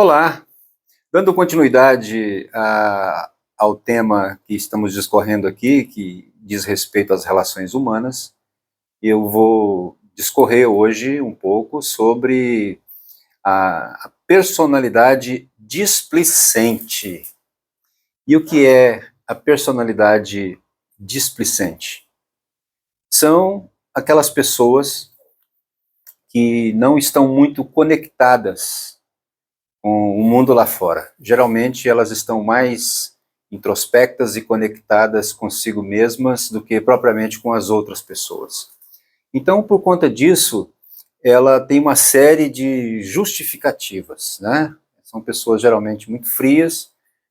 Olá, dando continuidade ao tema que estamos discorrendo aqui, que diz respeito às relações humanas, eu vou discorrer hoje um pouco sobre a personalidade displicente. E o que é a personalidade displicente? São aquelas pessoas que não estão muito conectadas com o mundo lá fora. Geralmente elas estão mais introspectas e conectadas consigo mesmas do que propriamente com as outras pessoas. Então, por conta disso, ela tem uma série de justificativas, né? São pessoas geralmente muito frias,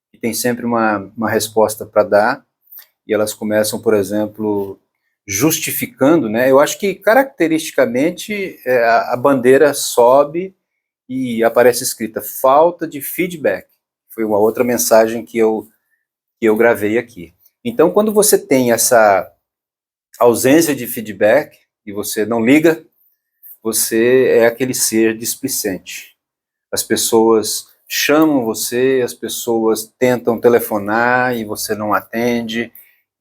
que têm sempre uma resposta para dar, e elas começam, por exemplo, justificando, né? Eu acho que caracteristicamente a bandeira sobe e aparece escrita falta de feedback. Foi uma outra mensagem que eu gravei aqui. Então, quando você tem essa ausência de feedback e você não liga, você é aquele ser displicente. As pessoas chamam você, as pessoas tentam telefonar e você não atende,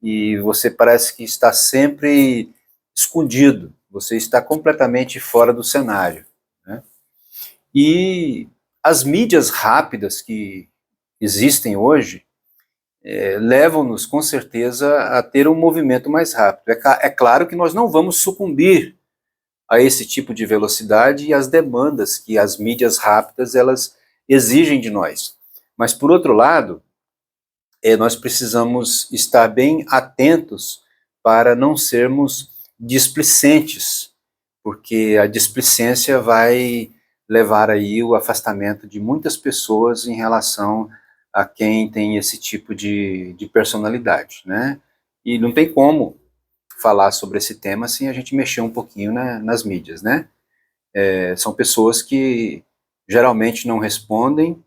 e você parece que está sempre escondido, você está completamente fora do cenário, né? E as mídias rápidas que existem hoje levam-nos, com certeza, a ter um movimento mais rápido. É claro que nós não vamos sucumbir a esse tipo de velocidade e às demandas que as mídias rápidas elas exigem de nós. Mas, por outro lado, nós precisamos estar bem atentos para não sermos displicentes, porque a displicência vai levar aí o afastamento de muitas pessoas em relação a quem tem esse tipo de personalidade, né? E não tem como falar sobre esse tema sem a gente mexer um pouquinho nas mídias, né? São pessoas que geralmente não respondem,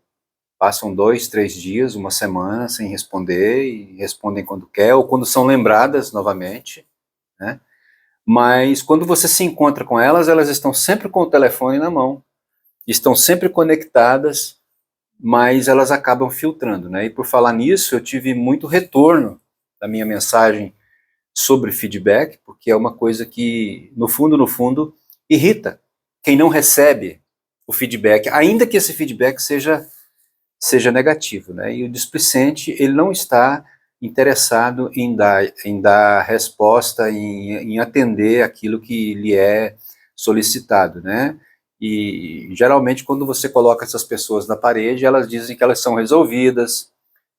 passam 2, 3 dias, uma semana sem responder, e respondem quando quer, ou quando são lembradas novamente, né? Mas quando você se encontra com elas, elas estão sempre com o telefone na mão, estão sempre conectadas, mas elas acabam filtrando, né? E por falar nisso, eu tive muito retorno da minha mensagem sobre feedback, porque é uma coisa que, no fundo, irrita quem não recebe o feedback, ainda que esse feedback seja negativo, né? E o displicente, ele não está interessado em dar resposta, em atender aquilo que lhe é solicitado, né? E geralmente quando você coloca essas pessoas na parede, elas dizem que elas são resolvidas,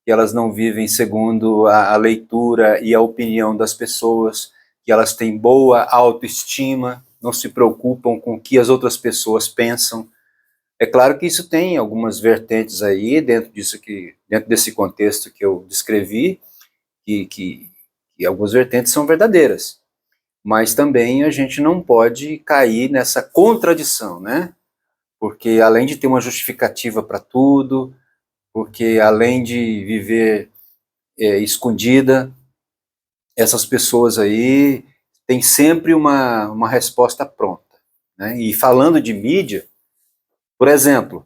que elas não vivem segundo a leitura e a opinião das pessoas, que elas têm boa autoestima, não se preocupam com o que as outras pessoas pensam. É claro que isso tem algumas vertentes aí, dentro desse contexto que eu descrevi, que algumas vertentes são verdadeiras, mas também a gente não pode cair nessa contradição, né? Porque além de ter uma justificativa para tudo, porque além de viver escondida, essas pessoas aí têm sempre uma resposta pronta, né? E falando de mídia, por exemplo,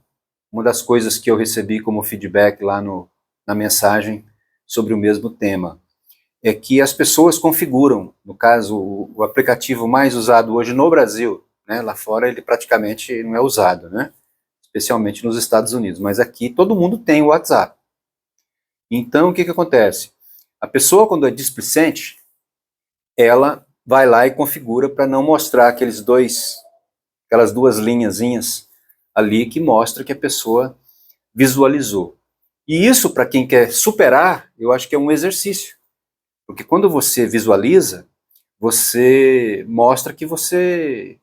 uma das coisas que eu recebi como feedback lá na mensagem sobre o mesmo tema é que as pessoas configuram, no caso, o aplicativo mais usado hoje no Brasil, né? Lá fora ele praticamente não é usado, né? Especialmente nos Estados Unidos, mas aqui todo mundo tem o WhatsApp. Então, o que acontece? A pessoa, quando é displicente, ela vai lá e configura para não mostrar aquelas duas linhazinhas ali que mostra que a pessoa visualizou. E isso, para quem quer superar, eu acho que é um exercício. Porque quando você visualiza, você mostra que você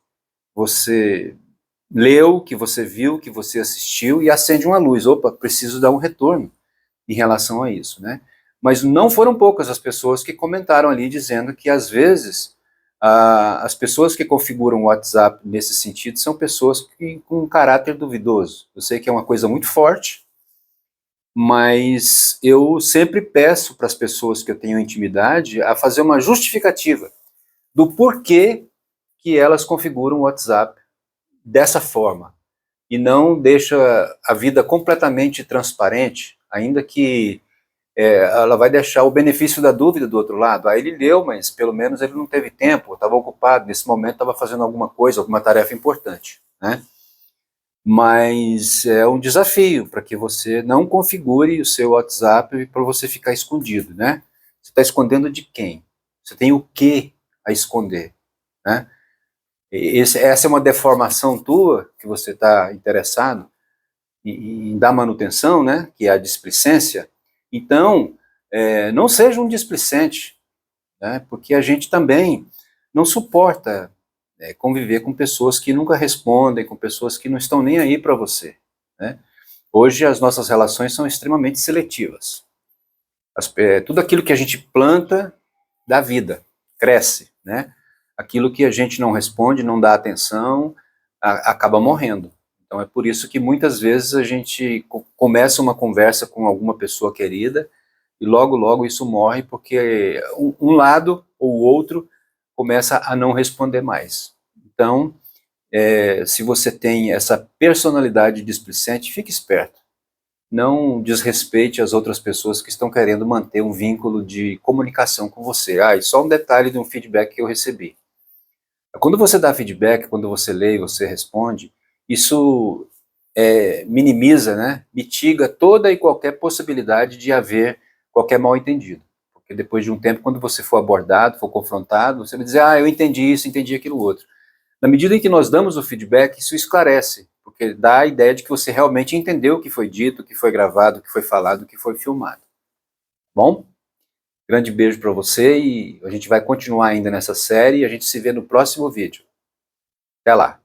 leu, que você viu, que você assistiu e acende uma luz. Opa, preciso dar um retorno em relação a isso, né? Mas não foram poucas as pessoas que comentaram ali dizendo que às vezes as pessoas que configuram o WhatsApp nesse sentido são pessoas com um caráter duvidoso. Eu sei que é uma coisa muito forte, mas eu sempre peço para as pessoas que eu tenho intimidade a fazer uma justificativa do porquê que elas configuram o WhatsApp dessa forma. e não deixa a vida completamente transparente, ainda que ela vai deixar o benefício da dúvida do outro lado. Aí ele leu, mas pelo menos ele não teve tempo, estava ocupado, nesse momento estava fazendo alguma coisa, alguma tarefa importante, né? Mas é um desafio para que você não configure o seu WhatsApp para você ficar escondido, né? Você está escondendo de quem? Você tem o que a esconder, né? Essa é uma deformação tua que você está interessado em dar manutenção, né? Que é a displicência. Então, não seja um displicente, né? Porque a gente também não suporta conviver com pessoas que nunca respondem, com pessoas que não estão nem aí para você, né? Hoje as nossas relações são extremamente seletivas. Tudo aquilo que a gente planta dá vida, cresce, né? Aquilo que a gente não responde, não dá atenção, acaba morrendo. Então é por isso que muitas vezes a gente começa uma conversa com alguma pessoa querida e logo, logo isso morre porque um lado ou o outro começa a não responder mais. Então, se você tem essa personalidade displicente, fique esperto. Não desrespeite as outras pessoas que estão querendo manter um vínculo de comunicação com você. E só um detalhe de um feedback que eu recebi. Quando você dá feedback, quando você lê e você responde, isso minimiza, né, mitiga toda e qualquer possibilidade de haver qualquer mal-entendido. Porque depois de um tempo, quando você for abordado, for confrontado, você vai dizer, eu entendi isso, entendi aquilo outro. Na medida em que nós damos o feedback, isso esclarece, porque dá a ideia de que você realmente entendeu o que foi dito, o que foi gravado, o que foi falado, o que foi filmado. Bom? Grande beijo para você e a gente vai continuar ainda nessa série e a gente se vê no próximo vídeo. Até lá!